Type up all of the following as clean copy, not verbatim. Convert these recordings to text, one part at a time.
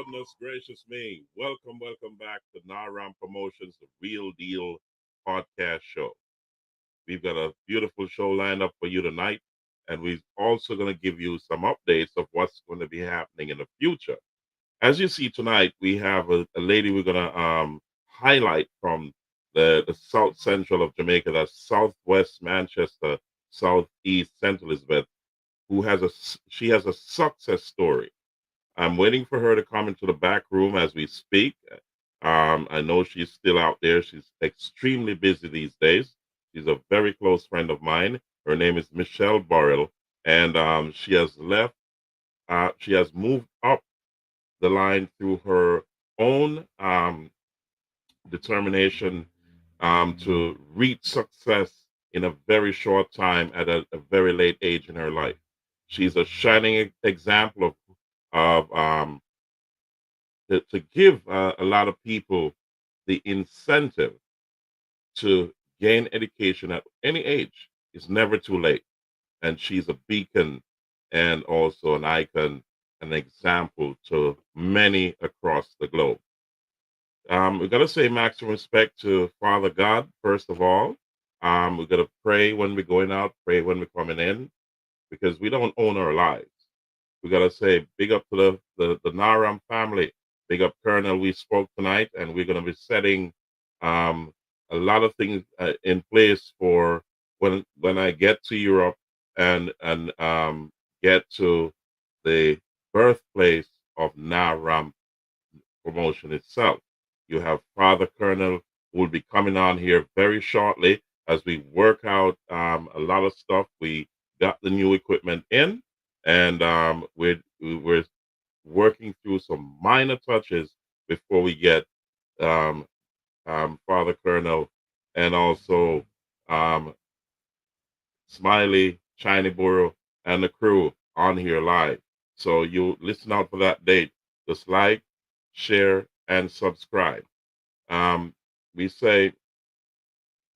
Goodness gracious me. Welcome back to Naram Promotions, the Real Deal podcast show. We've got a beautiful show lined up for you tonight, and we're also going to give you some updates of what's going to be happening in the future. As you see tonight, we have a lady we're going to highlight from the south central of Jamaica, that's southwest Manchester, southeast St. Elizabeth, she has a success story. I'm waiting for her to come into the back room as we speak. I know she's still out there. She's extremely busy these days. She's a very close friend of mine. Her name is Michelle Burrell, and she has moved up the line through her own determination to reach success in a very short time at a very late age in her life. She's a shining example of to give a lot of people the incentive to gain education at any age. It's never too late. And she's a beacon and also an icon, an example to many across the globe. We're going to say maximum respect to Father God, first of all. We're going to pray when we're going out, pray when we're coming in, because we don't own our lives. We got to say big up to the Naram family. Big up Colonel. We spoke tonight, and we're going to be setting um, a lot of things in place for when I get to Europe and get to the birthplace of Naram promotion itself. You have Father Colonel who will be coming on here very shortly as we work out a lot of stuff. We got the new equipment in, and we're working through some minor touches before we get um, Father Colonel and also um, Smiley, Shiny Borough, and the crew on here live. So you listen out for that date. Just like, share, and subscribe. Um, we say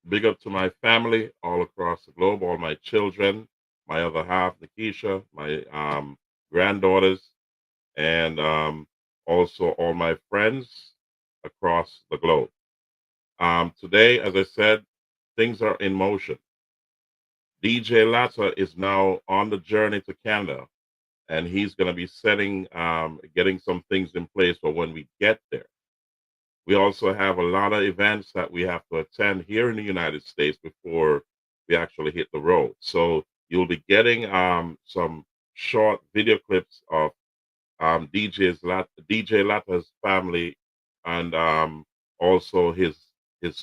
big up to my family all across the globe, all my children, my other half, Nikisha, my granddaughters, and also all my friends across the globe. Today, as I said, things are in motion. DJ Latta is now on the journey to Canada, and he's going to be getting some things in place for when we get there. We also have a lot of events that we have to attend here in the United States before we actually hit the road. So you'll be getting some short video clips of DJ Latta's family and also his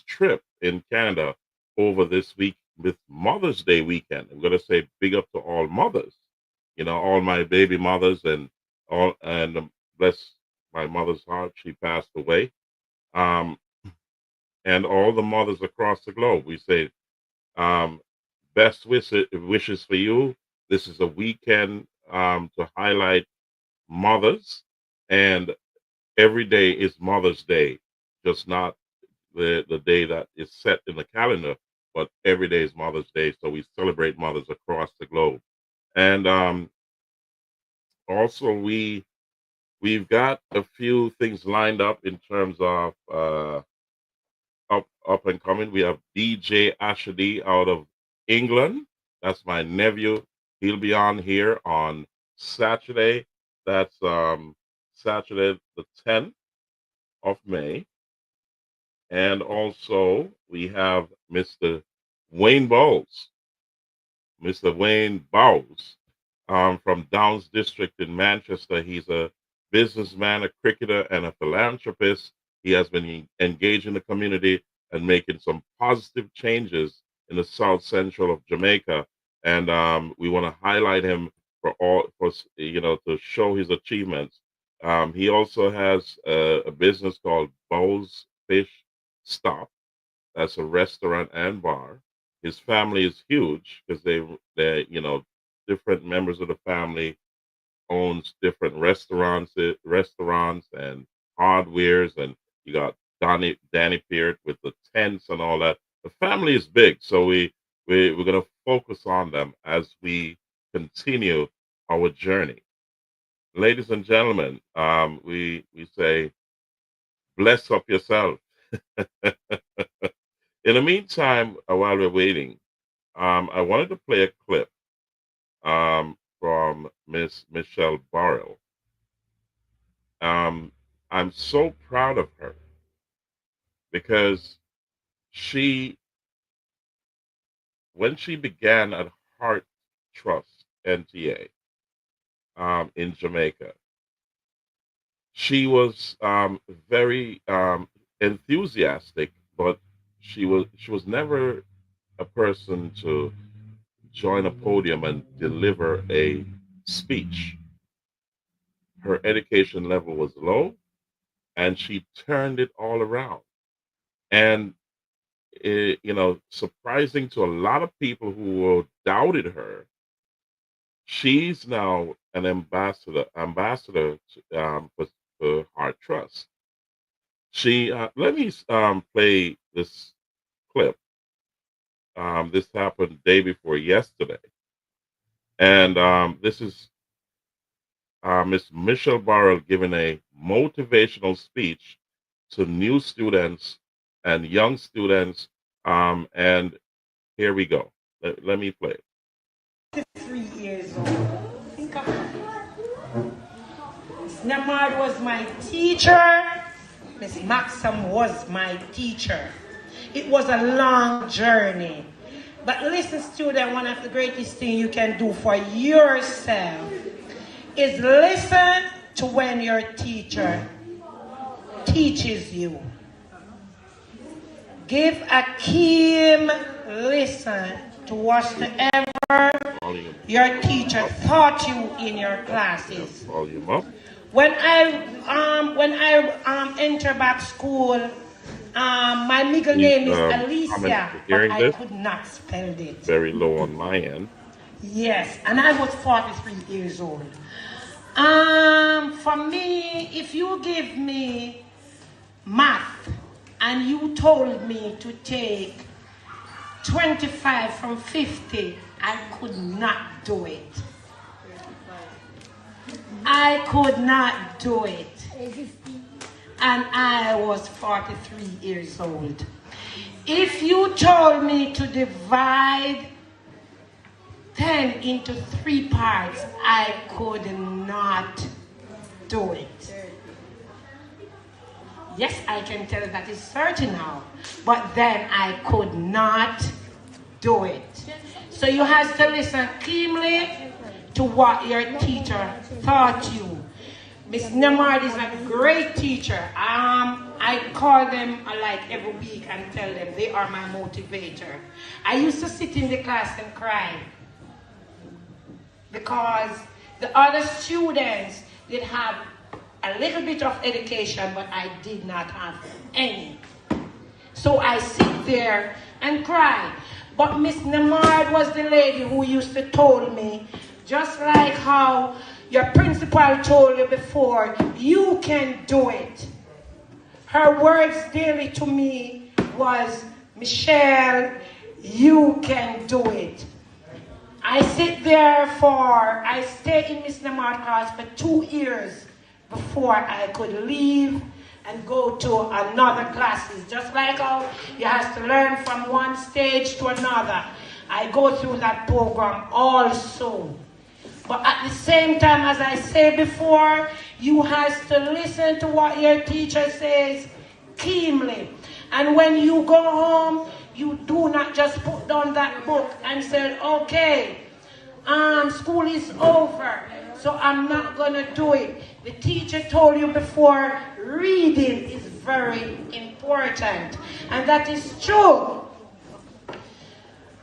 trip in Canada over this week with Mother's Day weekend. I'm gonna say big up to all mothers, all my baby mothers and bless my mother's heart. She passed away. Um, and all the mothers across the globe. We say um, wishes for you. This is a weekend to highlight mothers, and every day is Mother's Day, just not the day that is set in the calendar, but every day is Mother's Day. So we celebrate mothers across the globe, and also we've got a few things lined up in terms of up and coming. We have DJ Ashady out of England. That's my nephew. He'll be on here on Saturday. That's Saturday the 10th of May. And also we have Mr. Wayne Bowles, Mr. Wayne Bowles from Downs District in Manchester. He's a businessman, a cricketer, and a philanthropist. He has been engaged in the community and making some positive changes in the south central of Jamaica. And we want to highlight him to show his achievements. He also has a business called Bowles Fish Stop. That's a restaurant and bar. His family is huge because they different members of the family owns different restaurants and hardwares, and you got Danny Peart with the tents and all that. The family is big, so we're gonna focus on them as we continue our journey. ladies and gentlemen, we say, bless up yourself. In the meantime, while we're waiting, I wanted to play a clip from Miss Michelle Burrell. Um, I'm so proud of her because she, when she began at Heart Trust NTA in Jamaica, she was very enthusiastic, but she was never a person to join a podium and deliver a speech. Her education level was low, and she turned it all around. And surprising to a lot of people who doubted her, she's now an ambassador for Heart Trust. She let me play this clip. This happened day before yesterday, and this is Miss Michelle Burrell giving a motivational speech to new students and young students. And here we go. Let me play it. 3 years old. Think of it. Miss Namard was my teacher. Miss Maxam was my teacher. It was a long journey. But listen, student, one of the greatest things you can do for yourself is listen to when your teacher teaches you. Give a keen listen to whatever your teacher taught you in your classes. Volume up. When I enter back school, my middle name is Alicia, but I could not spell it. Very low on my end. Yes, and I was 43 years old. For me, if you give me math and you told me to take 25 from 50, I could not do it. I could not do it. And I was 43 years old. If you told me to divide 10 into 3 parts, I could not do it. Yes, I can tell that it's certain now, but then I could not do it. So you have to listen keenly to what your teacher taught you. Miss Namard is a great teacher. I call them like every week and tell them they are my motivator. I used to sit in the class and cry because the other students did have a little bit of education, but I did not have any. So I sit there and cry. But Miss Namard was the lady who used to told me, just like how your principal told you before, you can do it. Her words daily to me was, Michelle, you can do it. I stayed in Miss Namard's class for 2 years before I could leave and go to another classes. Just like how you have to learn from one stage to another. I go through that program also. But at the same time, as I said before, you have to listen to what your teacher says keenly. And when you go home, you do not just put down that book and say, okay, school is over, so I'm not going to do it. The teacher told you before, reading is very important. And that is true.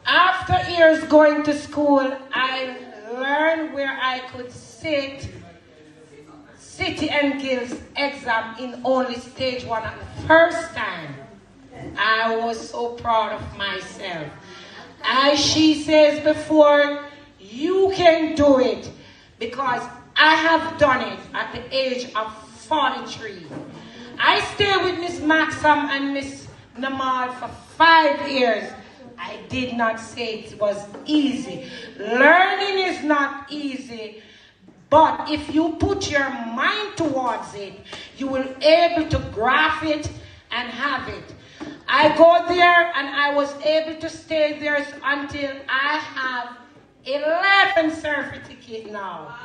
After years going to school, I learned where I could sit City and Guilds exam in only stage 1 at the first time. I was so proud of myself. As she says before, you can do it, because I have done it at the age of 43. I stayed with Miss Maxam and Miss Namard for 5 years. I did not say it was easy. Learning is not easy. But if you put your mind towards it, you will able to grasp it and have it. I go there and I was able to stay there until I have 11 certificates now.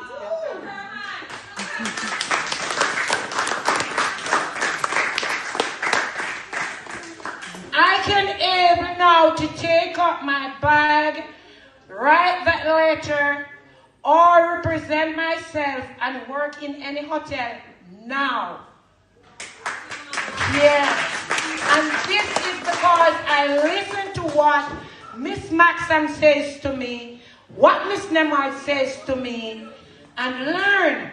I can able now to take up my bag, write that letter, or represent myself and work in any hotel now. Yes. And this is because I listen to what Miss Maxam says to me, what Miss Nemard says to me, and learn.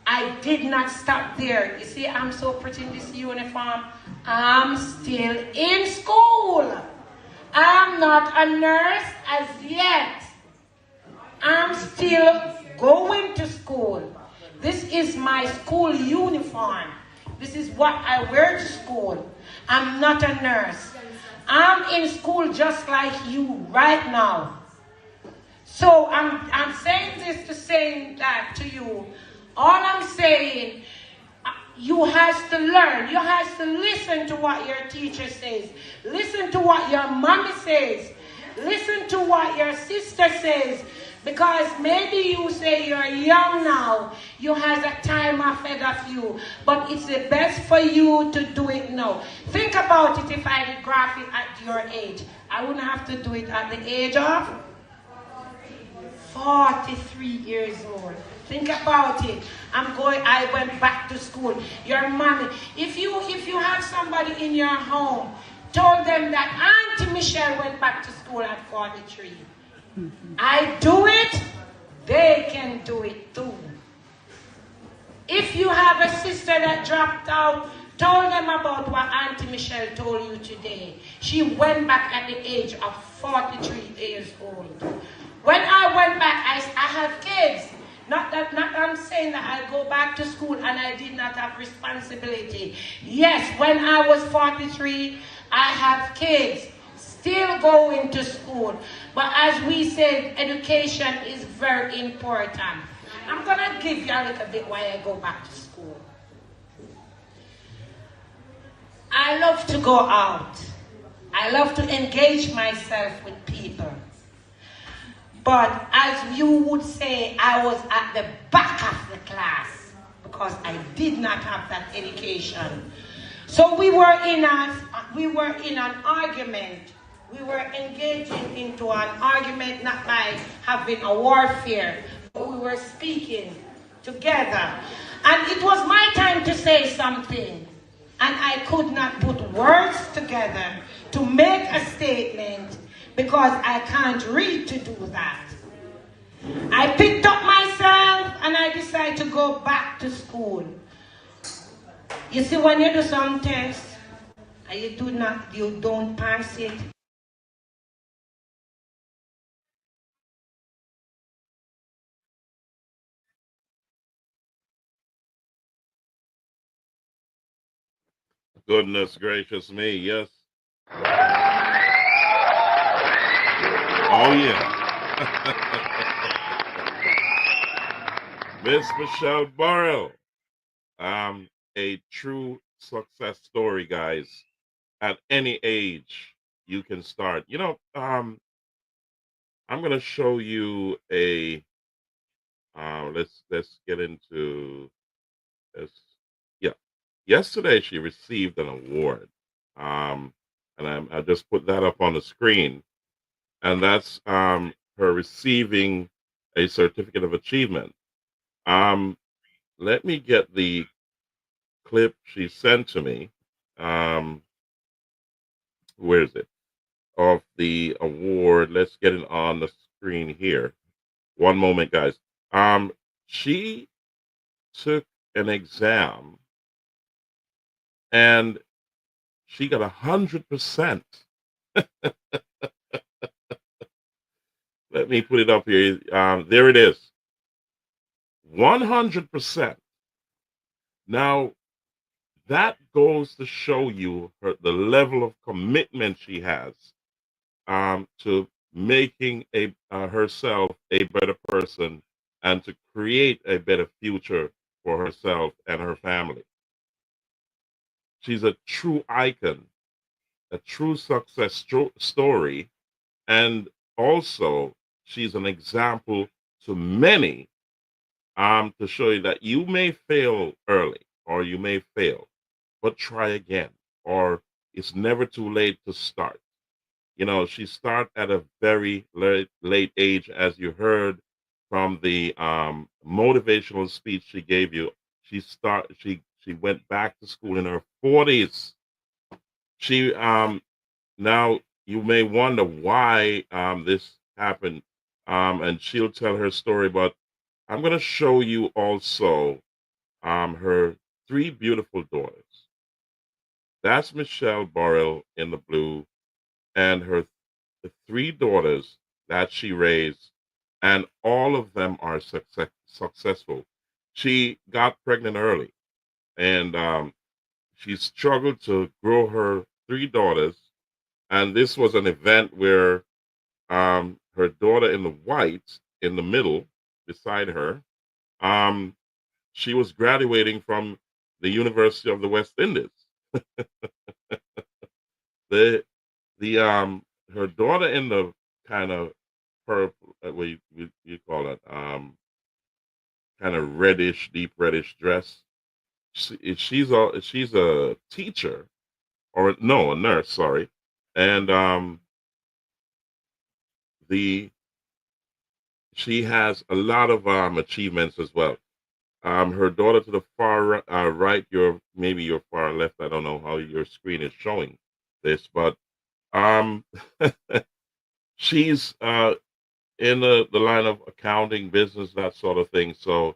I did not stop there. You see, I'm so pretty in this uniform. I'm still in school. I'm not a nurse as yet. I'm still going to school. This is my school uniform. This is what I wear to school. I'm not a nurse. I'm in school just like you right now. So I'm saying this to say that to you. All I'm saying, you have to learn. You have to listen to what your teacher says. Listen to what your mommy says. Listen to what your sister says. Because maybe you say you're young now. You have a time ahead of you. But it's the best for you to do it now. Think about it if I did graphic at your age. I wouldn't have to do it at the age of 43 years old. Think about it. I went back to school. Your mommy. If you have somebody in your home, told them that Auntie Michelle went back to school at 43. I do it, they can do it too. If you have a sister that dropped out, told them about what Auntie Michelle told you today. She went back at the age of 43 years old. When I went back, I have kids. Not I'm saying that I go back to school and I did not have responsibility. Yes, when I was 43, I have kids. Still going to school. But as we said, education is very important. I'm going to give you a little bit while I go back to school. I love to go out. I love to engage myself with people. But as you would say, I was at the back of the class because I did not have that education. So we were in an argument. We were engaging into an argument not by having a warfare, but we were speaking together. And it was my time to say something. And I could not put words together to make a statement because I can't read to do that. I picked up myself and I decided to go back to school. You see, when you do some test and you don't pass it, Goodness gracious me, yes. Oh, yeah. Miss Michelle Burrell. A true success story, guys. At any age, you can start. I'm going to show you a. Let's get into this. Yeah, yesterday she received an award, and I just put that up on the screen, and that's her receiving a certificate of achievement. Let me get the clip she sent to me. Where is it? Of the award. Let's get it on the screen here. One moment, guys. She took an exam and she got 100%. Let me put it up here. There it is. 100%. Now, that goes to show you the level of commitment she has to making herself a better person and to create a better future for herself and her family. She's a true icon, a true success story, and also she's an example to many, to show you that you may fail early or you may fail, but try again, or it's never too late to start. She started at a very late age, as you heard from the motivational speech she gave you. She went back to school in her 40s. She Now you may wonder why this happened, and she'll tell her story. But I'm going to show you also her three beautiful daughters. That's Michelle Burrell in the blue, and the three daughters that she raised, and all of them are successful. She got pregnant early, and she struggled to grow her three daughters. And this was an event where her daughter in the white in the middle, beside her, um, she was graduating from the University of the West Indies. The her daughter in the kind of purple, what you call it, kind of reddish, deep reddish dress. She's a teacher, or no, a nurse, sorry. And the she has a lot of achievements as well. Her daughter to the far right, maybe your far left. I don't know how your screen is showing this, but um, she's in the line of accounting, business, that sort of thing. So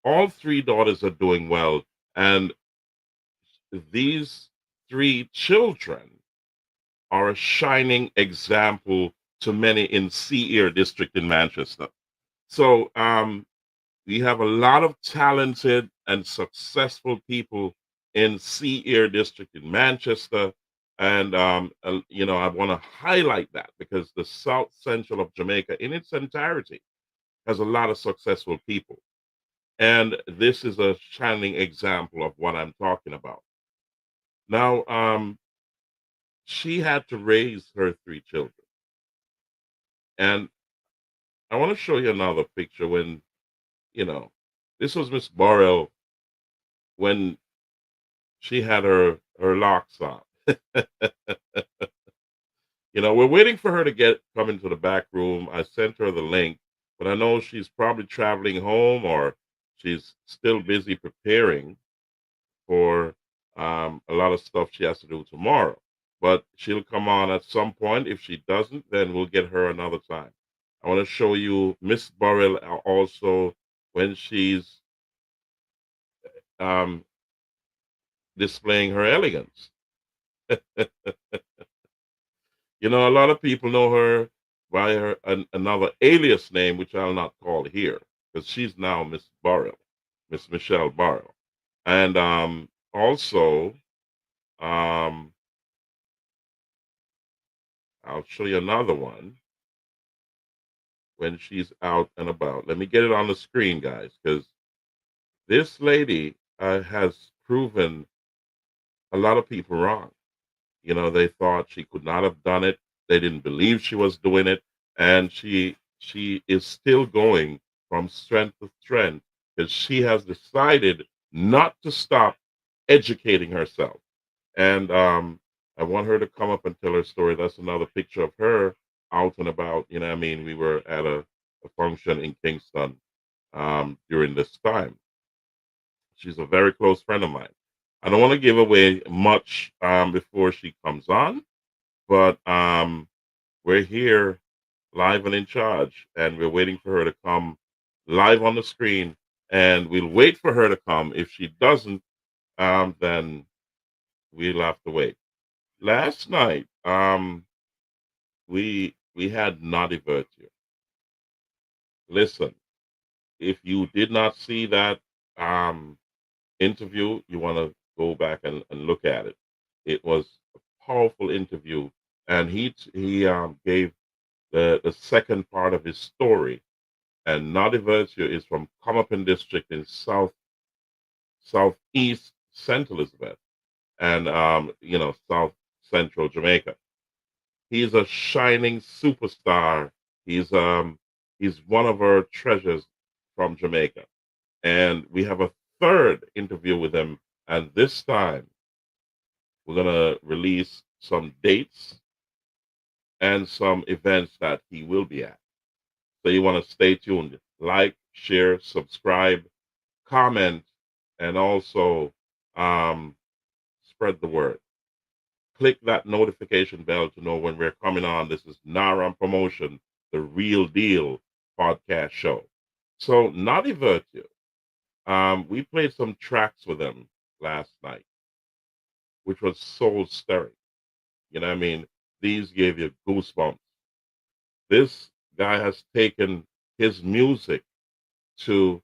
all three daughters are doing well, and these three children are a shining example to many in Sea Air District in Manchester. So we have a lot of talented and successful people in Sea Air District in Manchester. And, I want to highlight that because the South Central of Jamaica in its entirety has a lot of successful people. And this is a shining example of what I'm talking about. Now, she had to raise her three children. And I want to show you another picture when, you know, this was Miss Burrell when she had her locks on. We're waiting for her to come into the back room. I sent her the link, but I know she's probably traveling home or she's still busy preparing for a lot of stuff she has to do tomorrow. But she'll come on at some point. If she doesn't, then we'll get her another time. I want to show you Miss Burrell also when she's um, displaying her elegance. A lot of people know her by another alias name, which I'll not call here, because she's now Miss Burrell, Miss Michelle Burrell. And also, um, I'll show you another one when she's out and about. Let me get it on the screen, guys, because this lady has proven a lot of people wrong. They thought she could not have done it. They didn't believe she was doing it, and she is still going from strength to strength because she has decided not to stop educating herself. And I want her to come up and tell her story. That's another picture of her out and about. What I mean, we were at a function in Kingston during this time. She's a very close friend of mine. I don't want to give away much before she comes on, but we're here live and in charge, and we're waiting for her to come live on the screen, and we'll wait for her to come. If she doesn't, then we'll have to wait. Last night, we had Naughty Virtue. Listen, if you did not see that interview, you want to go back and look at it. It was a powerful interview, and he gave the second part of his story, and Naughty Virtue is from Comapin District in southeast St. Elizabeth, and south central Jamaica. He's a shining superstar. He's um he's one of our treasures from Jamaica. And we have a third interview with him, and this time we're gonna release some dates and some events that he will be at. So you want to stay tuned. Like, share, subscribe, comment, and also um, spread the word. Click that notification bell to know when we're coming on. This is Naram Promotion, the real deal podcast show. So, Naughty Virtue, we played some tracks with him last night, which was soul stirring. You know what I mean? These gave you goosebumps. This guy has taken his music to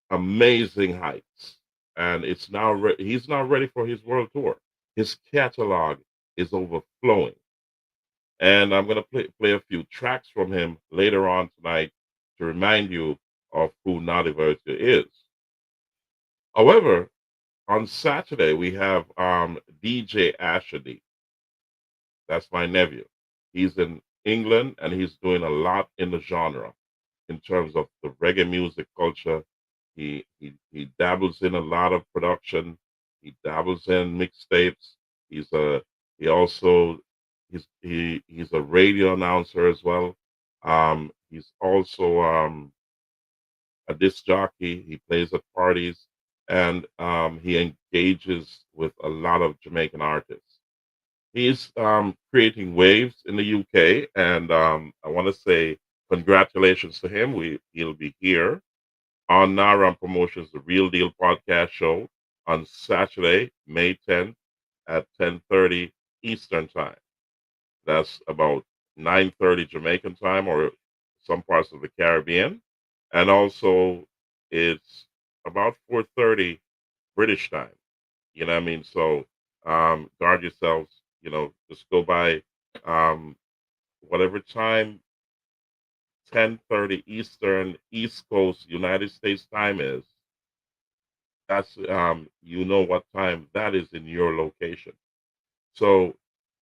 amazing heights, and he's now ready for his world tour. His catalog is overflowing, and I'm going to play a few tracks from him later on tonight to remind you of who Naughty Virtue is. However, on Saturday we have DJ Asher. That's my nephew. He's in England and he's doing a lot in the genre in terms of the reggae music culture. He dabbles in a lot of production. He dabbles in mixtapes. He's a he also he's a radio announcer as well. He's also a disc jockey. He plays at parties and he engages with a lot of Jamaican artists. He's creating waves in the UK, and I want to say congratulations to him. He'll be here on Naram Promotions, the Real Deal podcast show on Saturday, May 10th at 10:30 Eastern Time. That's about 9:30 Jamaican time or some parts of the Caribbean. And also it's about 4:30 British time. You know what I mean? So guard yourselves, just go by whatever time 10:30 Eastern East Coast United States time is. That's what time that is in your location. So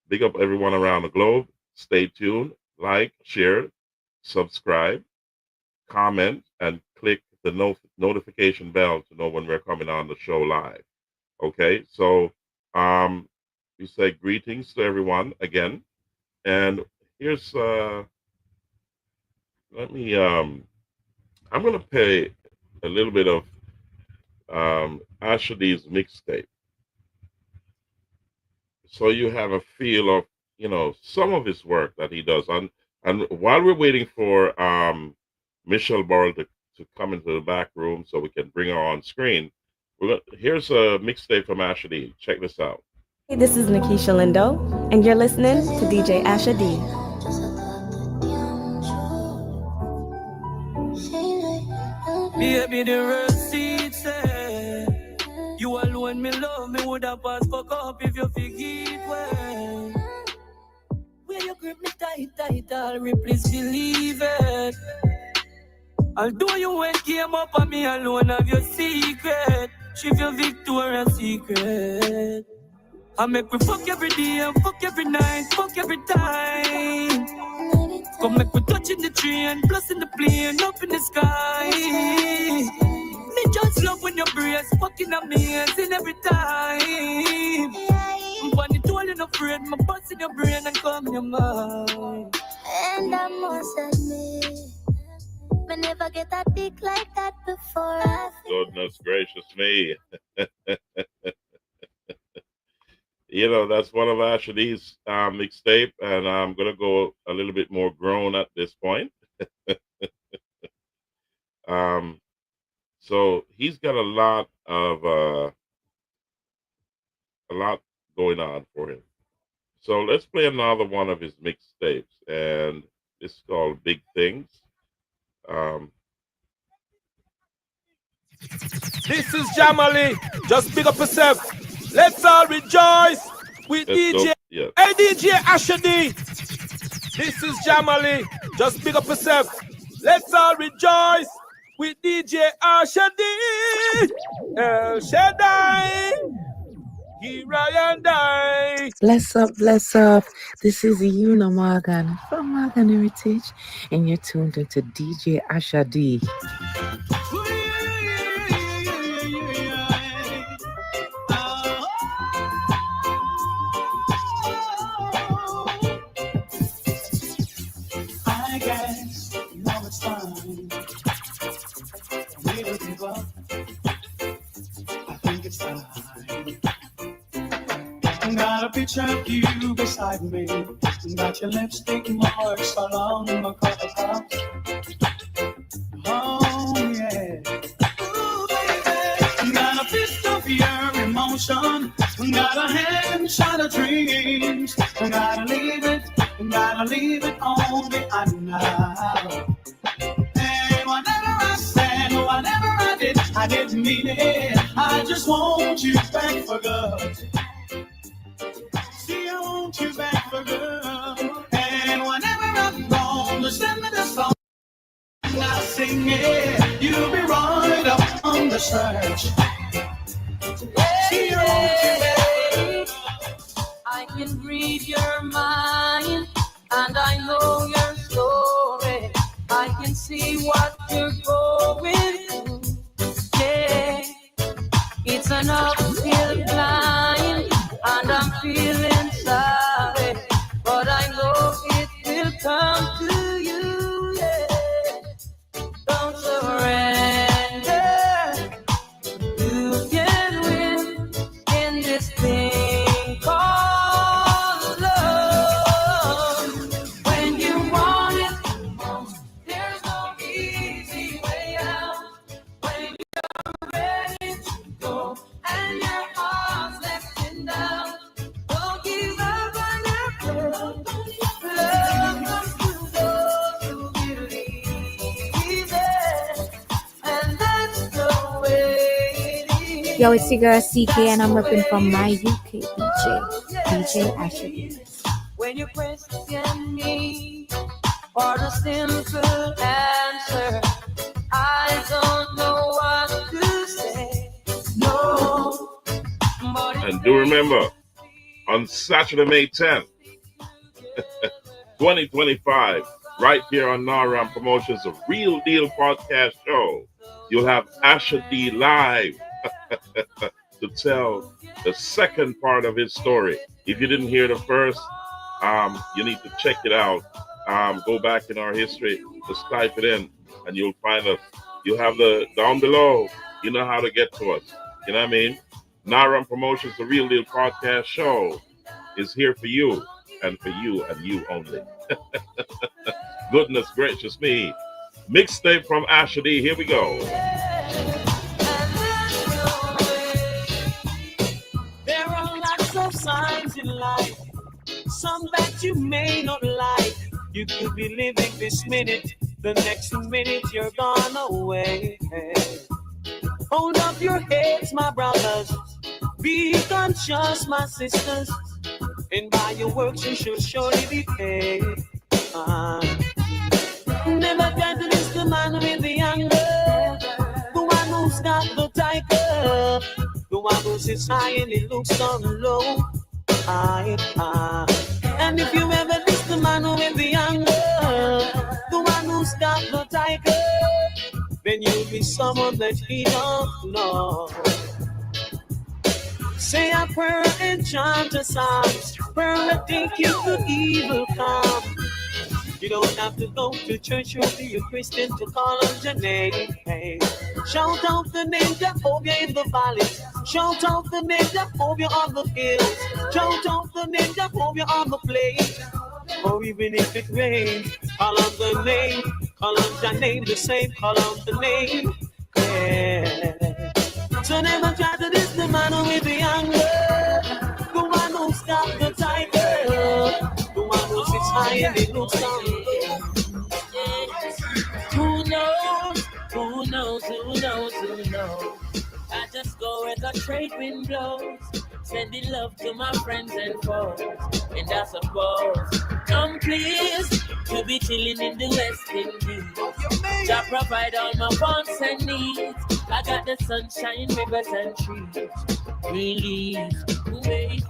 big up everyone around the globe. Stay tuned, like, share, subscribe, comment, and click the notification bell to know when we're coming on the show live. Okay, so we say greetings to everyone again, and here's let me I'm gonna play a little bit of Asher D's mixtape, so you have a feel of some of his work that he does. And while we're waiting for Michelle Burrell to come into the back room so we can bring her on screen, here's a mixtape from Asher D. Check this out. Hey, this is Nikisha Lindo, and you're listening to DJ Asher D. Baby, the receipt say you alone me love me would have passed fuck up if you forget well. Where you grip me tight, I'll please believe it. Although you went came up on me alone of your secret, she feel Victoria's Secret. I make we fuck every day and fuck every night, fuck every time. Come make we touch in the train, plus in the plane, up in the sky. Me just love when your breath fucking amazing every time. When you told you not afraid, my bust in your brain and come in your mind. And I must admit, I never get that dick like that before. Goodness gracious me. That's one of Asher D's mixtape, and I'm gonna go a little bit more grown at this point. So he's got a lot going on for him. So let's play another one of his mixtapes, and it's called Big Things. This is Jamali. Just pick up yourself. Let's all rejoice with DJ. Yeah. Hey, DJ Asher D. This is Jamali. Just pick up yourself. Let's all rejoice with DJ Ashadi. El Shaddai. Here I and I. Bless up, bless up. This is Una Morgan from Morgan Heritage, and you're tuned into DJ Asha D. I guess now it's time for me to give up. I think it's time. Got a picture of you beside me. Got your lipstick marks all on my cover top. Oh yeah. Ooh, baby. Got a fist of your emotion. Got a hand shot of dreams. Gotta leave it on the now. And whatever I said, whatever I did, I didn't mean it. I just want you back for good. See, I want you back for good. And whenever I'm wrong, just send me the song. I sing it. You'll be right up on the search. See, I want you back for good. I can read your mind, and I know your story. I can see what you're going through. Yeah, it's an uphill climb, and I'm feeling sorry, but I know it will come to you. Yeah, don't surrender. You can win in this thing called love. When you want it most, there's no easy way out. When you're ready to go and your heart's left in doubt, don't give up on your love. Love comes to those who believe it, and that's the way it is. Yo, it's your girl CK, and I'm repping from my UK DJ Ashley. When you question me for the simple answer, I don't know what to say. No, but And do remember, on Saturday, May 10th, 2025, right here on Naram Promotions, a Real Deal podcast show, you'll have Asha D live to tell the second part of his story. If you didn't hear the first, you need to check it out. Go back in our history, just type it in, and you'll find us. You'll have the down below. You know how to get to us. You know what I mean? Naram Promotions, the Real Deal podcast show, is here for you and you only. Goodness gracious me. Mixtape from Asha D. Here we go. there are lots of signs in life, some that you may not like. You could be living this minute, the next minute you're gone away. Hold up your heads, my brothers. Be conscious, my sisters. And by your works you should surely be paid. Never try to miss the man with the anger, the one who's got the tiger, the one who sits high and he looks down low. And if you ever miss the man with the anger, the one who's got the tiger, then you'll be someone that he don't know. Say a prayer and chant a psalm. Prayer will take you to evil come. You don't have to go to church or be a Christian to call on your name. Hey. Shout out the name Jehovah in the valleys. Shout out the name Jehovah on the hills. Shout out the name Jehovah on the plains. Or even if it rains, call on the name. Call on the name the same. Call on the name. Yeah. So never try to diss the man with the anger, the one who's got the tiger, the one who sits high and he looks down. Who knows? Who knows? Who knows? Who knows? I just go where the trade wind blows. Sending love to my friends and foes. And I suppose I'm pleased to be chilling in the West Indies. Jah provide all my wants and needs. I got the sunshine, rivers and trees. Relief, wait.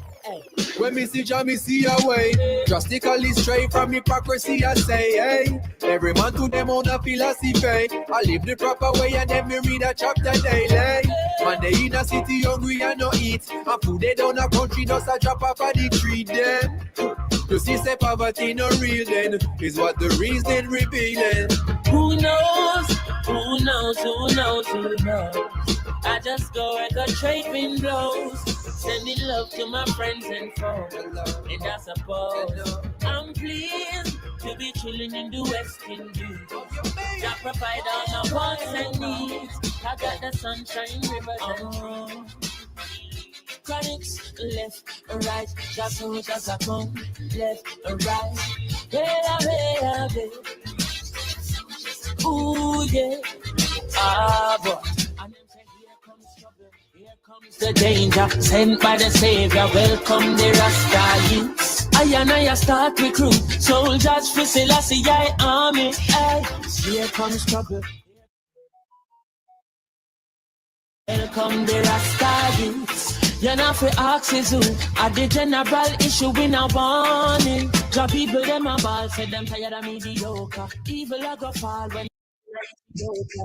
When me see Jah, me see a way. Drastically straight from hypocrisy, I say, hey. Every man to them own a philosophy. I live the proper way and then me read a chapter daily. Man, they in a city hungry and no eat. And food they down a country, just a drop off of the tree then. You see, say poverty no real then. Is what the reason revealing. Who knows? Who knows? Who knows? Who knows? I just go where the trade wind blows. Sending love to my friends and foes. And I suppose I'm pleased to be chilling in the West Indies. Jah provide all my wants and needs. I got the sunshine, rivers and trees. Chronics, left, right, just so just a come, left, right. Hey, ooh, yeah. Ah, boy. And them say, here comes trouble, here comes the danger. Sent by the Savior, welcome the Rasta youths. I start recruit soldiers for Selassie army. Hey, here comes trouble. Welcome the Rasta youths. You're not for axes who are the general issue in a warning. Job people them a ball, say them tired of mediocre. Evil a go fall when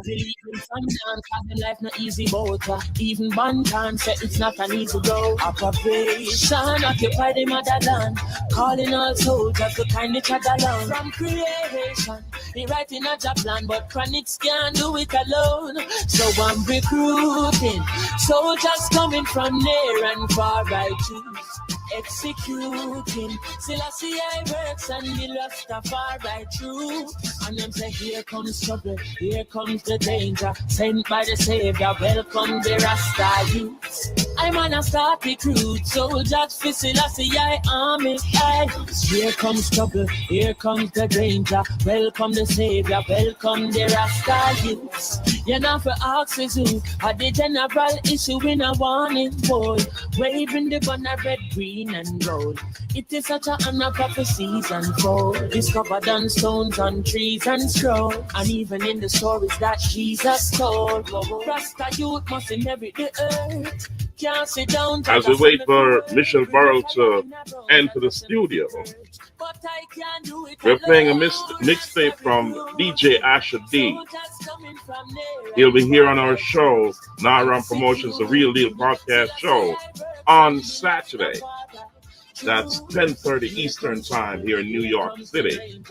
believing from down, cause life not easy boat. Even one can say it's not an easy road. Operation occupy the motherland, calling all soldiers to kind each other along. From creation, they writing a job plan, but chronics can't do it alone. So I'm recruiting soldiers coming from near and far. I choose executing Selassie I works and the Rastafari true. And them say here comes trouble, here comes the danger. Sent by the Savior, welcome the Rasta youths. I'm on a start recruit soldiers for Selassie I army. Hey, here comes trouble, here comes the danger. Welcome the Savior, welcome the Rasta youths. You're not for axes who are the general issue in a warning boy. Waving the banner red, green and gold. It is such a honor prophecies unfold. Discovered on stones, on trees and scroll. And even in the stories that Jesus told. Rasta youth must inherit the earth. Can't sit down. As we wait for Michelle Burrell to enter the studio, we're playing a mixtape from DJ Asher D. He'll be here on our show, Naram Promotions, the Real Deal podcast show, on Saturday. That's 10:30 Eastern time here in New York City.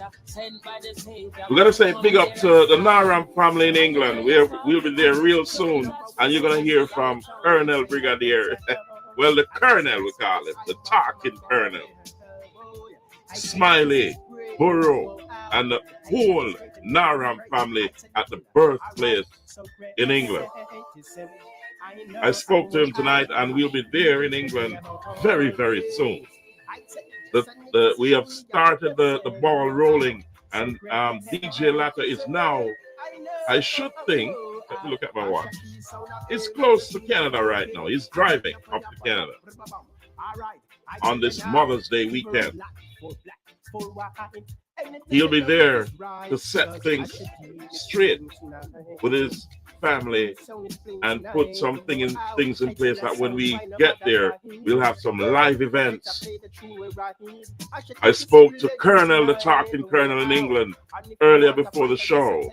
We're going to say big up to the Naram family in England. We'll be there real soon, and you're going to hear from Colonel Brigadier, well, the Colonel we call him, the talking Colonel, Smiley, Burrell, and the whole Naram family at the birthplace in England. I spoke to him tonight, and we'll be there in England very, very soon. We have started the ball rolling, and DJ Latta is now, I should think, let me look at my watch. He's close to Canada right now. He's driving up to Canada on this Mother's Day weekend. He'll be there to set things straight with his family and put things in place that when we get there, we'll have some live events. I spoke to Colonel, the talking Colonel in England, earlier before the show,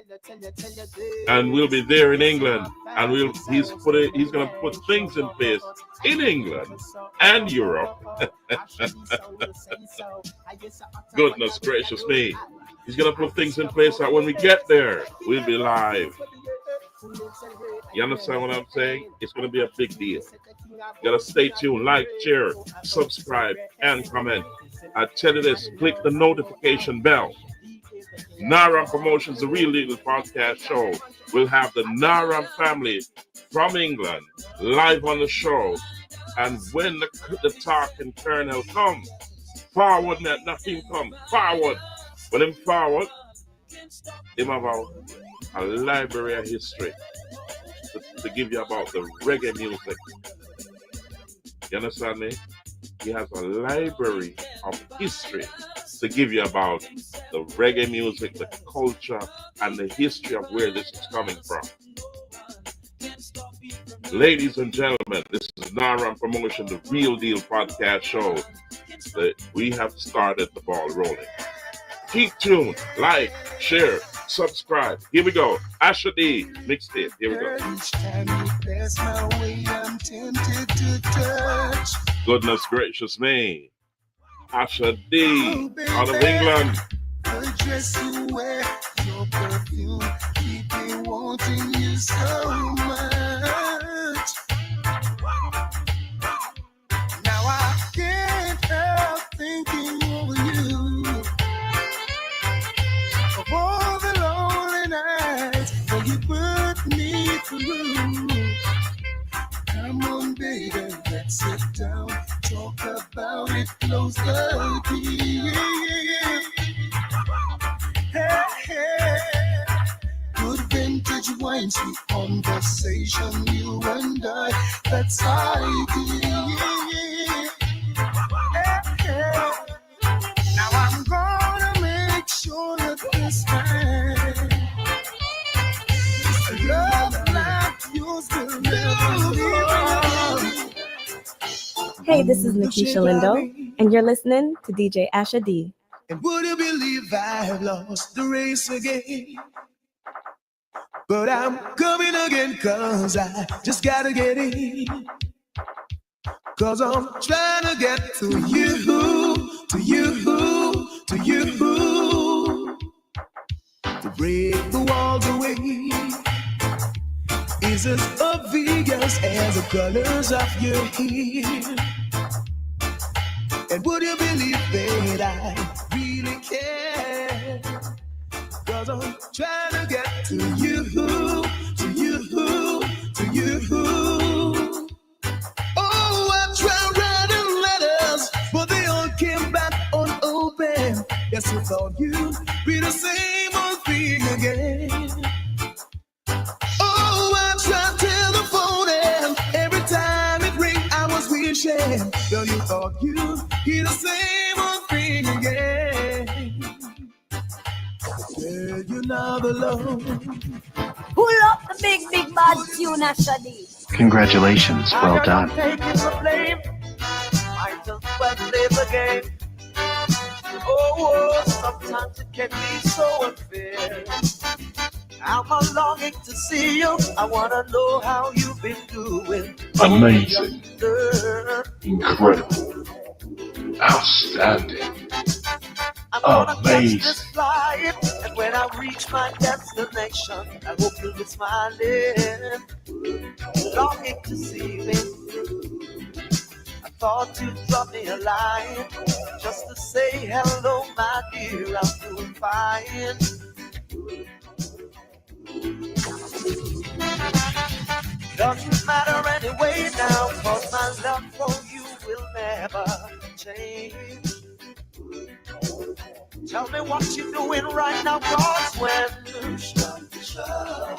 and we'll be there in England, and he's going to put things in place in England and Europe. Goodness gracious me. He's going to put things in place that when we get there, we'll be live. You understand what I'm saying? It's going to be a big deal. You got to stay tuned, like, share, subscribe, and comment. I tell you this, click the notification bell. Naram Promotions, the Real Legal Podcast Show. We'll have the Naram family from England live on the show. And when the talking Colonel comes, forward, nothing come, forward. When him forward, him have a library of history to give you about the reggae music You understand me? He has a library of history to give you about the reggae music, the culture, and the history of where this is coming from. Ladies and gentlemen, this is Naram Promotion, the Real Deal podcast show. We have started the ball rolling. Keep tuned, like, share, subscribe. Here we go. Asher D mixtape. Here we go. Each time you pass my way, I'm tempted to touch. Goodness gracious me. Asher D out of England. The dress you wear, your perfume, keep me wanting you so much. Now I can't help thinking of you, of all the lonely nights that you put me through. Come on, baby, let's sit down, talk about it, close the deal. Hey, hey. Good vintage wine, sweet conversation, you and I, that's ideal. Hey, hey. Now I'm gonna make sure that this time love like yours will never leave. Hey, this is Nikisha Lindo, and you're listening to DJ Asha D. And would you believe I've lost the race again? But I'm coming again, cause I just gotta get in. Cause I'm trying to get to you, to you, to you. To break the walls away is as obvious as the colors of your hair. And would you believe that I really care? Cause I'm trying to get to you, to you, to you. Oh, I tried writing letters, but they all came back unopened. Yes, I thought you'd be the same old thing again. Oh, I tried telephoning, every time it rang I was wishing. Girl, you thought you'd be the same old thing again. Girl, you're not alone. Pull up the big bad tune, Shadi. Congratulations, well done. Taking the blame. I just well play the game. Oh, sometimes it can be so unfair. I'm a longing to see you. I wanna know how you've been doing. Amazing. Incredible. Outstanding. I'm gonna amazing. catch this flight, and when I reach my destination, I hope you'll be smiling, longing to see me. I thought you'd drop me a line, just to say hello, my dear, I'm doing fine. Doesn't matter anyway now, cause my love for you will never change. Tell me what you're doing right now, cause when you show,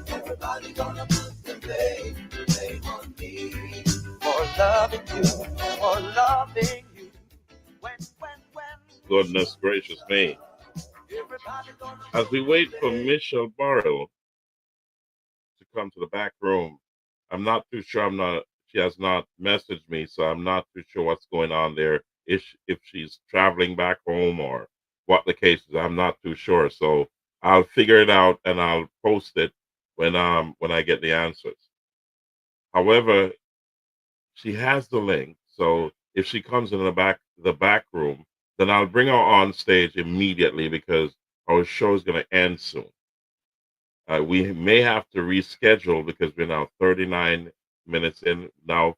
everybody gonna put the blame on me for loving you, for loving you. When. Goodness gracious me. As we wait for Michelle Burrell to come to the back room, I'm not too sure. She has not messaged me, so I'm not too sure what's going on there. If she's traveling back home or what the case is, I'm not too sure. So I'll figure it out and I'll post it when I get the answers. However, she has the link, so if she comes in the back room, then I'll bring her on stage immediately because our show is going to end soon. We may have to reschedule because we're now 39 minutes in now,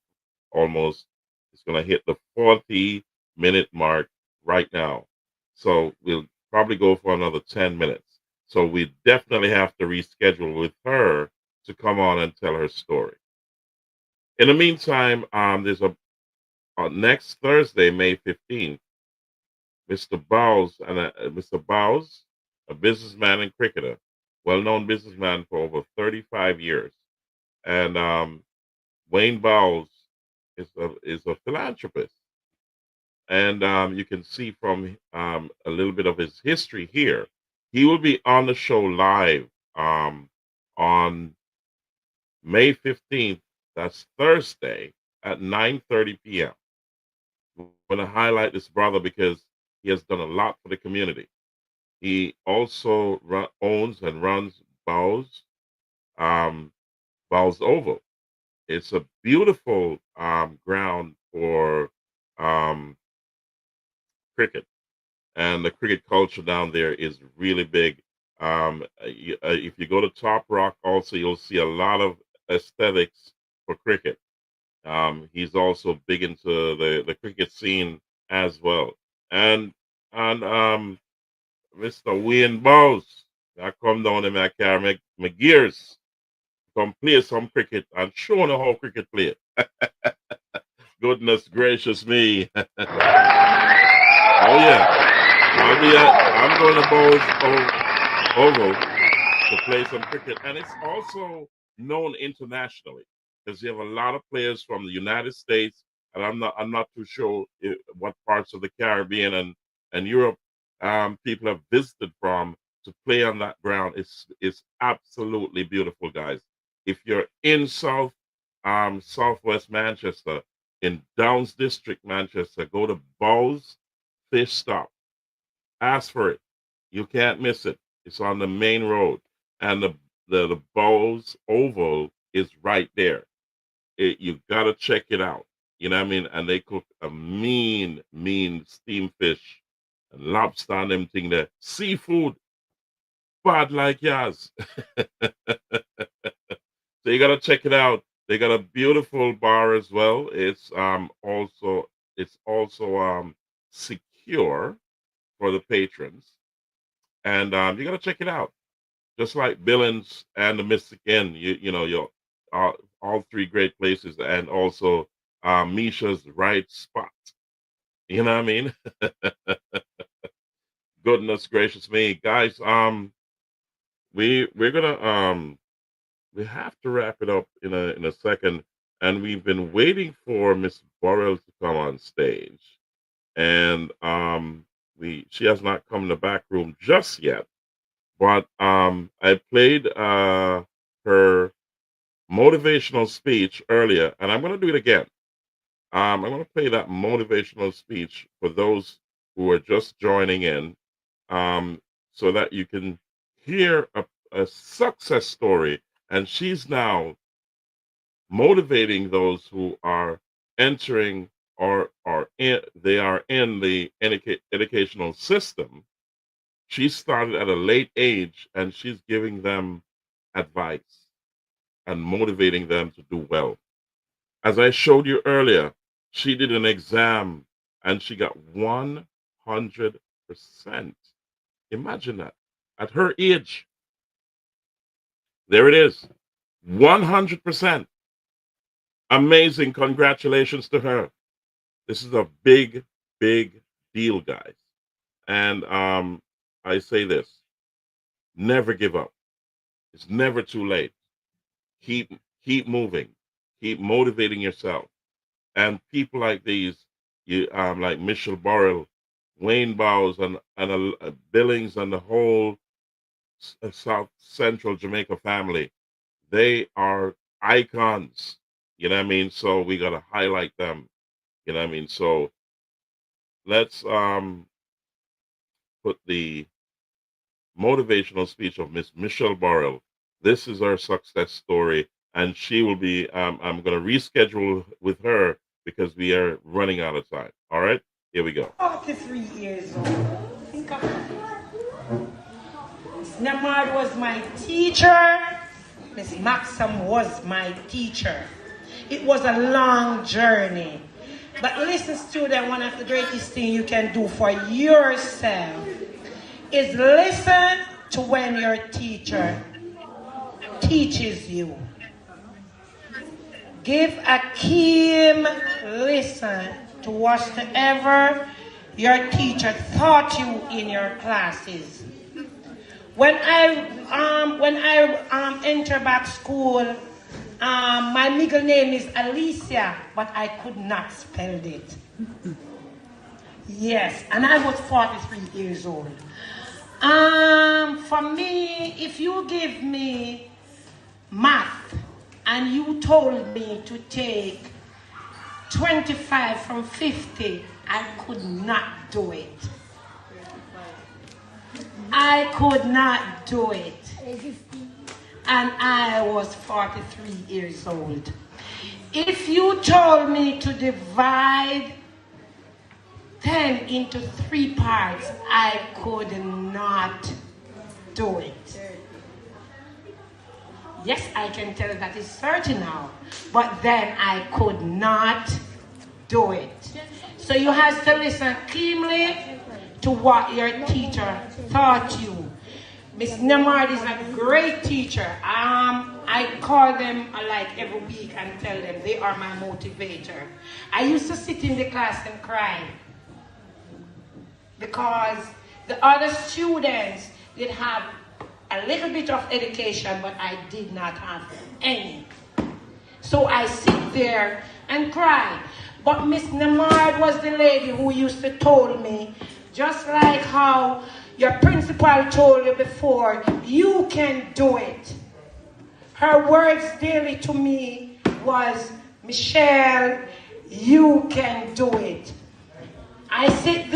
almost. It's going to hit the 40-minute mark right now. So we'll probably go for another 10 minutes. So we definitely have to reschedule with her to come on and tell her story. In the meantime, there's a next Thursday, May 15th, Mr. Bowles, a businessman and cricketer, well-known businessman for over 35 years. And Wayne Bowles is a philanthropist, and you can see from a little bit of his history here. He will be on the show live on May 15th. That's Thursday at 9:30 p.m. I'm going to highlight this brother because he has done a lot for the community. He also owns and runs um, Bowles Oval. It's a beautiful ground for um, cricket, and the cricket culture down there is really big. If you go to Top Rock, also you'll see a lot of aesthetics for cricket. He's also big into the cricket scene as well. And Mr. Wayne Bowes, I come down and I carry my gears, come play some cricket and show them how cricket play. Goodness gracious me. Oh yeah. I'm going to Oval to play some cricket. And it's also known internationally because you have a lot of players from the United States, and I'm not too sure what parts of the Caribbean and Europe people have visited from to play on that ground. It's absolutely beautiful, guys. If you're in Southwest Manchester, in Downs District, Manchester, go to Bowes Fish Stop. Ask for it. You can't miss it. It's on the main road, and the Bowes Oval is right there. You gotta check it out. You know what I mean? And they cook a mean steamed fish and lobster and them thing there. Seafood, bad like yours. So you gotta check it out. They got a beautiful bar as well. It's also secure for the patrons, and you gotta check it out. Just like Billings and the Mystic Inn, you're all three great places, and also Misha's right spot. You know what I mean? Goodness gracious me, guys. We're gonna we have to wrap it up in a second, and we've been waiting for Miss Burrell to come on stage, and she has not come in the back room just yet, but I played her motivational speech earlier, and I'm going to do it again. I'm going to play that motivational speech for those who are just joining in, so that you can hear a success story. And she's now motivating those who are entering they are in the educational system. She started at a late age, and she's giving them advice and motivating them to do well. As I showed you earlier, she did an exam and she got 100%. Imagine that. At her age, there it is. 100%. Amazing. Congratulations to her. This is a big deal, guys. And I say this, never give up. It's never too late. Keep moving. Keep motivating yourself. And people like these, like Michelle Burrell, Wayne Bowes, and Billings, and the whole South Central Jamaica family, they are icons. You know what I mean? So we got to highlight them. You know what I mean? So let's put the motivational speech of Miss Michelle Burrell. This is her success story, and she will be, I'm going to reschedule with her because we are running out of time. All right, here we go. 43 years old. Think of it. Miss Namard was my teacher. Miss Maxim was my teacher. It was a long journey. But listen, student, one of the greatest things you can do for yourself is listen to when your teacher teaches you. Give a keen listen to whatever your teacher taught you in your classes. When I enter back school My middle name is Alicia, but I could not spell it. Yes, and I was 43 years old. For me, if you give me math and you told me to take 25 from 50, I could not do it. I could not do it. And I was 43 years old. If you told me to divide 10 into 3 parts, I could not do it. Yes, I can tell that it's 30 now, but then I could not do it. So you have to listen keenly to what your teacher taught you. Miss Nemard is a great teacher. I call them like every week and tell them they are my motivator. I used to sit in the class and cry because the other students did have a little bit of education, but I did not have any. So I sit there and cry. But Miss Nemard was the lady who used to tell me, just like how your principal told you before, you can do it. Her words daily to me was, Michelle, you can do it. I stayed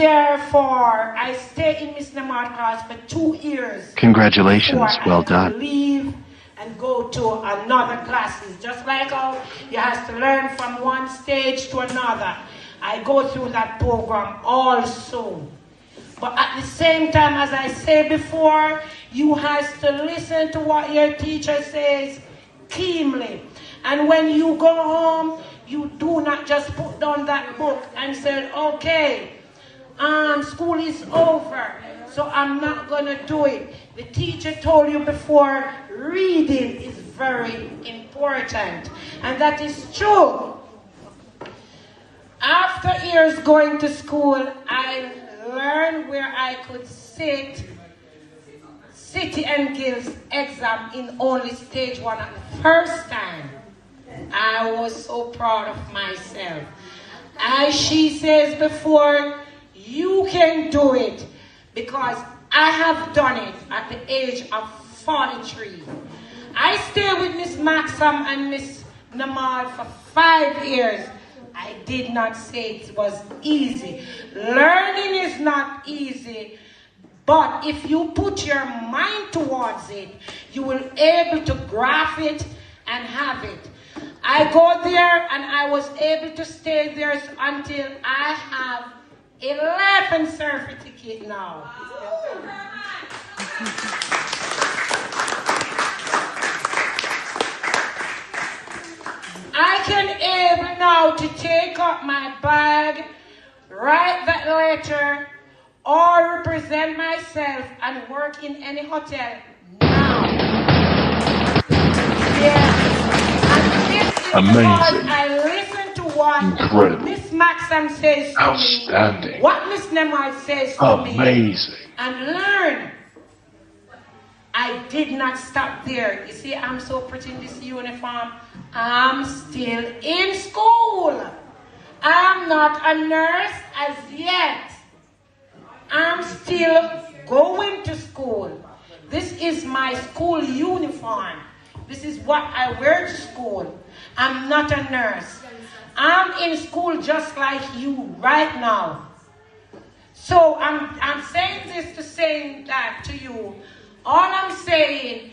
in Miss Nemard class for 2 years. Congratulations, well done. Leave and go to another classes. Just like how you have to learn from one stage to another. I go through that program also. But at the same time, as I said before, you have to listen to what your teacher says keenly. And when you go home, you do not just put down that book and say, okay, school is over, so I'm not going to do it. The teacher told you before, reading is very important. And that is true. After years going to school, I learned where I could sit City and Guilds exam in only stage 1 at the first time. I was so proud of myself. As she says before, you can do it, because I have done it at the age of 43. I stayed with Miss Maxam and Miss Namal for 5 years. I did not say it was easy. Learning is not easy, but if you put your mind towards it, you will be able to grasp it and have it. I go there and I was able to stay there until I have 11 certificates now. I can able now to take up my bag, write that letter, or represent myself and work in any hotel now. Yes. And this is because I listen to what Miss Maxam says to me, what Miss Nemard says to me, and learn. I did not stop there. You see, I'm so pretty in this uniform. I'm still in school. I'm not a nurse as yet. I'm still going to school. This is my school uniform. This is what I wear to school. I'm not a nurse. I'm in school just like you right now. So I'm saying this to say that to you. All I'm saying,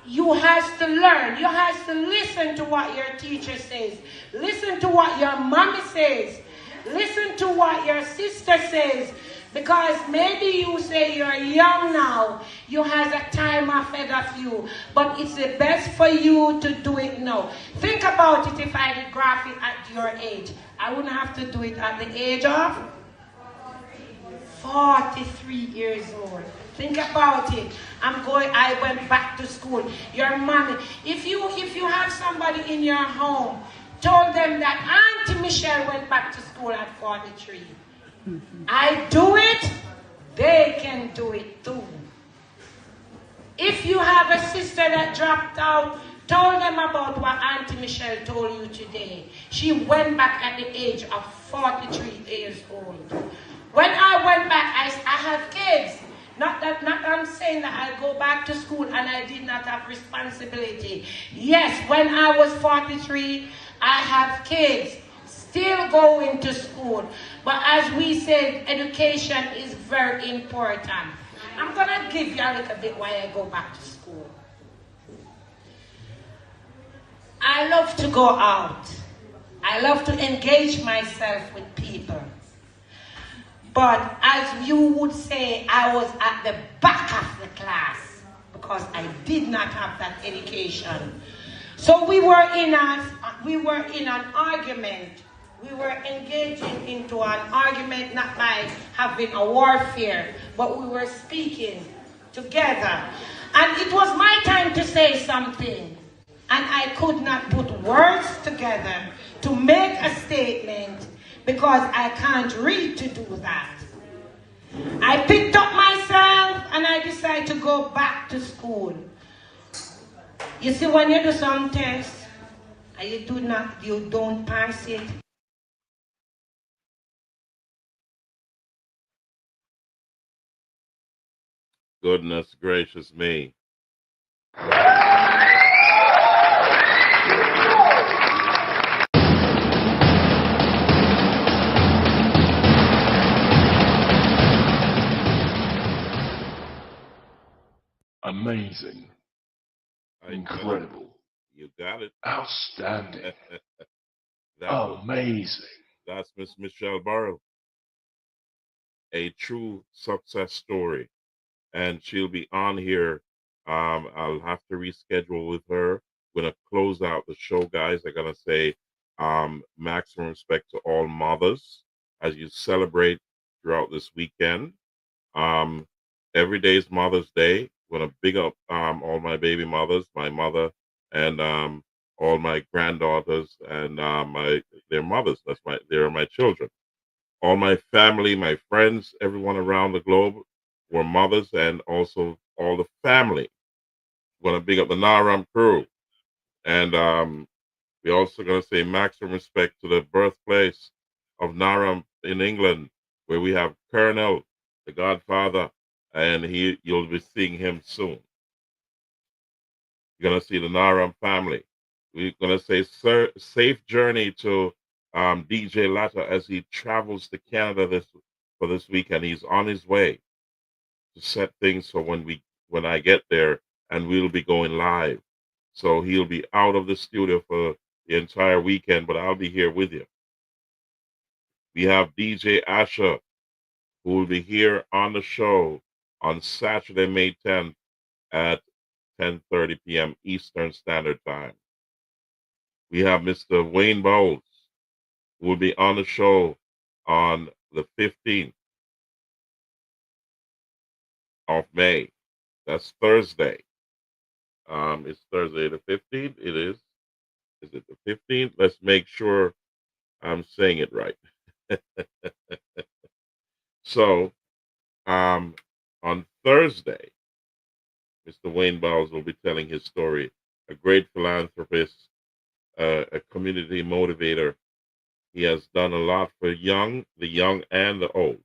you have to learn. You have to listen to what your teacher says. Listen to what your mommy says. Listen to what your sister says. Because maybe you say you're young now. You have a time ahead of you. But it's the best for you to do it now. Think about it. If I did graphic at your age, I wouldn't have to do it at the age of 43 years old. Think about it. I went back to school. Your mommy. If you have somebody in your home, told them that Auntie Michelle went back to school at 43. I do it, they can do it too. If you have a sister that dropped out Told them about what Auntie Michelle told you today. She went back at the age of 43 years old. When I went back, I have kids. Not I'm saying that I go back to school and I did not have responsibility. Yes, when I was 43, I have kids. Still going to school. But as we said, education is very important. I'm going to give you a little bit while I go back to school. I love to go out. I love to engage myself with people. But as you would say, I was at the back of the class because I did not have that education. So we were in an argument. We were engaging into an argument not by having a warfare, but we were speaking together. And it was my time to say something. And I could not put words together to make a statement because I can't read to do that. I picked up myself and I decided to go back to school. You see, when you do some test and you don't pass it. Goodness gracious me. Amazing. Incredible. You got it. Outstanding. That Amazing. That's Miss Michelle Burrell. A true success story. And she'll be on here. I'll have to reschedule with her. We're gonna close out the show, guys. I'm gonna say maximum respect to all mothers as you celebrate throughout this weekend. Every day is Mother's Day. I'm gonna big up all my baby mothers, my mother, and all my granddaughters and their mothers. They're my children. All my family, my friends, everyone around the globe were mothers, and also all the family. I'm gonna big up the Naram crew, and we're also gonna say maximum respect to the birthplace of Naram in England, where we have Colonel, the Godfather, and you'll be seeing him soon. You're gonna see the Naram family. We're gonna say safe journey to DJ Latta as he travels to Canada for this weekend. He's on his way to set things for when I get there, and we'll be going live. So he'll be out of the studio for the entire weekend, but I'll be here with you. We have DJ Asha, who will be here on the show on Saturday, May 10th at 10:30 p.m. Eastern Standard Time. We have Mr. Wayne Bowles, who will be on the show on the 15th of May. That's Thursday. It's Thursday the 15th. It is. Is it the 15th? Let's make sure I'm saying it right. So, on Thursday, Mr. Wayne Bowles will be telling his story. A great philanthropist, a community motivator. He has done a lot for the young and the old.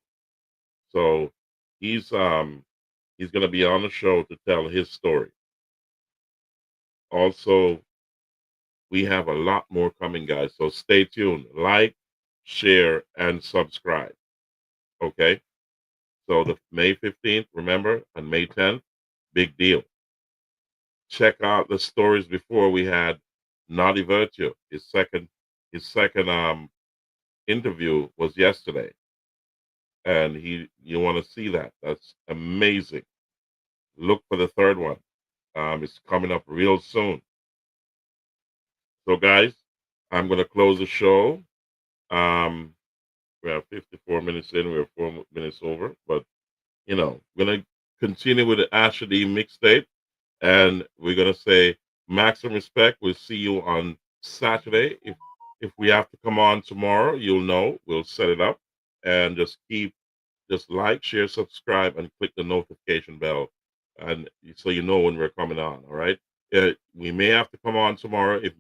So he's going to be on the show to tell his story. Also, we have a lot more coming, guys. So stay tuned. Like, share, and subscribe. Okay? So the May 15th, remember, and May 10th, big deal. Check out the stories before. We had Naughty Virtue. His second interview was yesterday. And you want to see that. That's amazing. Look for the third one. It's coming up real soon. So, guys, I'm going to close the show. We have 54 minutes in. We're 4 minutes over. But, we're going to continue with the Asher D mixtape. And we're going to say maximum respect. We'll see you on Saturday. If we have to come on tomorrow, you'll know. We'll set it up. And just like, share, subscribe, and click the notification bell. And so you know when we're coming on, all right? We may have to come on tomorrow if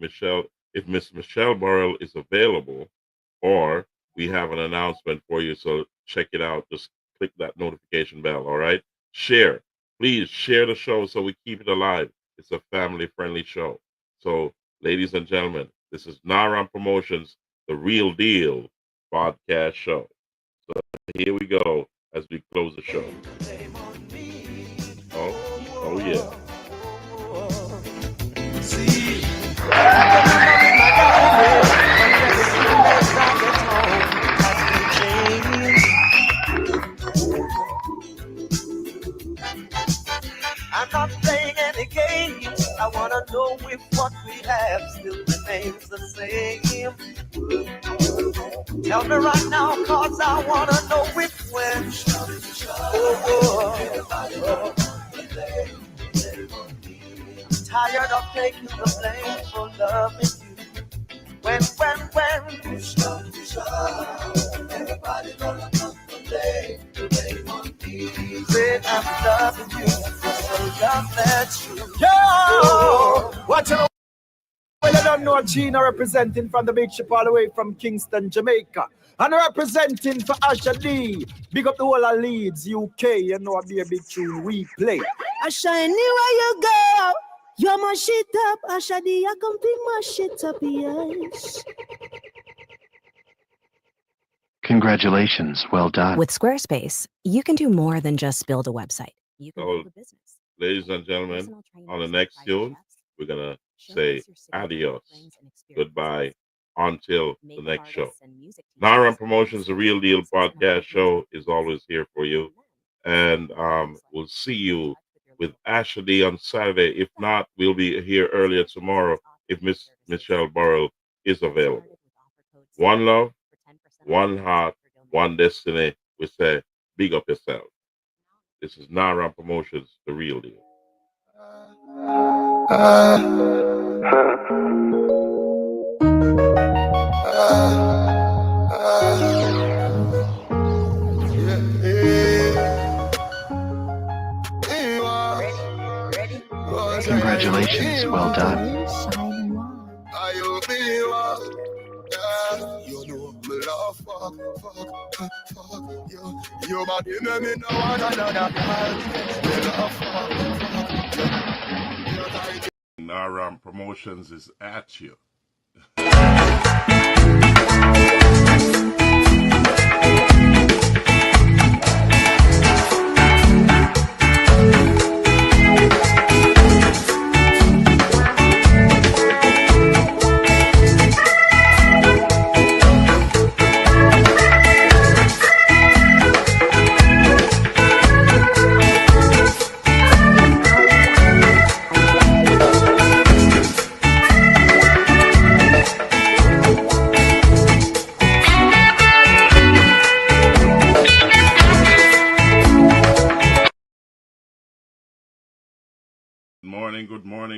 Miss Michelle Burrell is available, or we have an announcement for you. So check it out. Just click that notification bell. All right. Share. Please share the show so we keep it alive. It's a family friendly show. So, ladies and gentlemen, this is Naram Promotions, the real deal podcast show. So here we go as we close the show. Oh yeah. I'm not playing any games. I wanna know if what we have still remains the same. Tell me right now, cause I wanna know if when. I'm tired of taking the blame for loving you. When. Everybody gonna come today on me. Say I'm loving you, so love that's true. Yo! Watch out! Well, I don't know Gina representing from the big ship all the way from Kingston, Jamaica. And representing for Asha D. Big up the whole of Leeds, UK. You know, I'll be a big tune we play. Asha, anywhere you go, you must shit up. Asha D, I can be my shit up, yes. Congratulations, well done. With Squarespace, you can do more than just build a website. You can build a business. Ladies and gentlemen, on the next tune, we're going to say adios, goodbye, until the next show. Naram Promotions, the Real Deal podcast show, is always here for you. And we'll see you with Asha D on Saturday. If not, we'll be here earlier tomorrow if Miss Michelle Burrell is available. One love, one heart, one destiny. We say, big up yourself. This is Naram Promotions, the Real Deal. Congratulations, well done. Naram Promotions is at you.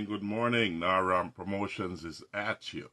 Good morning. Naram Promotions is at you.